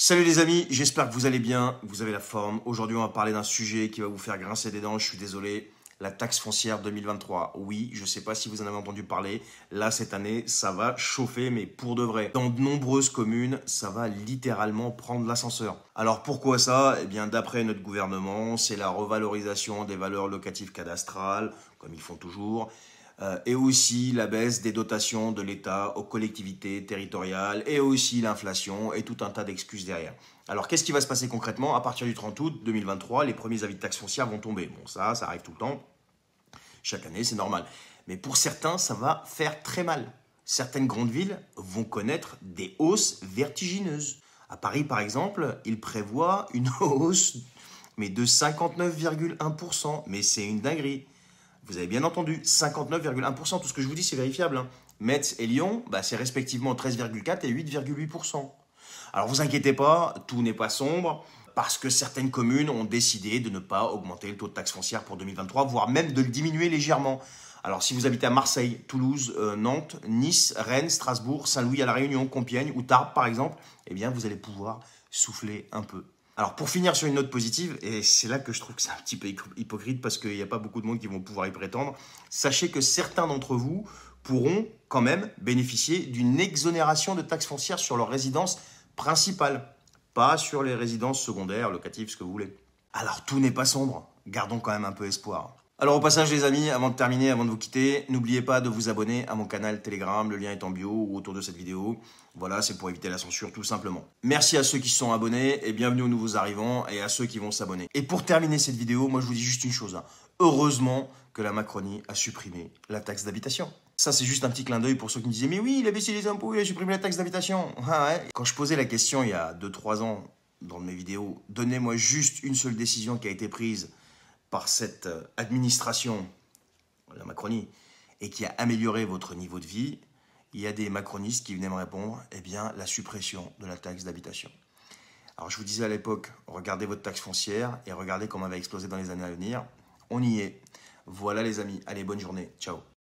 Salut les amis, j'espère que vous allez bien, que vous avez la forme. Aujourd'hui, on va parler d'un sujet qui va vous faire grincer des dents, je suis désolé. La taxe foncière 2023. Oui, je ne sais pas si vous en avez entendu parler. Là, cette année, ça va chauffer, mais pour de vrai. Dans de nombreuses communes, ça va littéralement prendre l'ascenseur. Alors pourquoi ça? Eh bien, d'après notre gouvernement, c'est la revalorisation des valeurs locatives cadastrales, comme ils font toujours. Et aussi la baisse des dotations de l'État aux collectivités territoriales et aussi l'inflation et tout un tas d'excuses derrière. Alors qu'est-ce qui va se passer concrètement? À partir du 30 août 2023, les premiers avis de taxes foncières vont tomber. Bon, ça arrive tout le temps. Chaque année, c'est normal. Mais pour certains, ça va faire très mal. Certaines grandes villes vont connaître des hausses vertigineuses. À Paris, par exemple, ils prévoient une hausse mais de 59,1%. Mais c'est une dinguerie. Vous avez bien entendu, 59,1%. Tout ce que je vous dis, c'est vérifiable. Hein. Metz et Lyon, c'est respectivement 13,4 et 8,8%. Alors vous inquiétez pas, tout n'est pas sombre, parce que certaines communes ont décidé de ne pas augmenter le taux de taxe foncière pour 2023, voire même de le diminuer légèrement. Alors si vous habitez à Marseille, Toulouse, Nantes, Nice, Rennes, Strasbourg, Saint-Louis à La Réunion, Compiègne ou Tarbes par exemple, eh bien vous allez pouvoir souffler un peu. Alors pour finir sur une note positive, et c'est là que je trouve que c'est un petit peu hypocrite parce qu'il n'y a pas beaucoup de monde qui vont pouvoir y prétendre, sachez que certains d'entre vous pourront quand même bénéficier d'une exonération de taxes foncières sur leur résidence principale, pas sur les résidences secondaires, locatives, ce que vous voulez. Alors tout n'est pas sombre, gardons quand même un peu espoir. Alors au passage les amis, avant de terminer, avant de vous quitter, n'oubliez pas de vous abonner à mon canal Telegram, le lien est en bio ou autour de cette vidéo. Voilà, c'est pour éviter la censure tout simplement. Merci à ceux qui se sont abonnés et bienvenue aux nouveaux arrivants et à ceux qui vont s'abonner. Et pour terminer cette vidéo, moi je vous dis juste une chose. Heureusement que la Macronie a supprimé la taxe d'habitation. Ça c'est juste un petit clin d'œil pour ceux qui me disaient « Mais oui, il a baissé les impôts, il a supprimé la taxe d'habitation. » Ah ouais. Quand je posais la question il y a 2-3 ans dans mes vidéos, donnez-moi juste une seule décision qui a été prise par cette administration, la Macronie, et qui a amélioré votre niveau de vie, il y a des macronistes qui venaient me répondre, eh bien, la suppression de la taxe d'habitation. Alors, je vous disais à l'époque, regardez votre taxe foncière et regardez comment elle va exploser dans les années à venir. On y est. Voilà les amis. Allez, bonne journée. Ciao.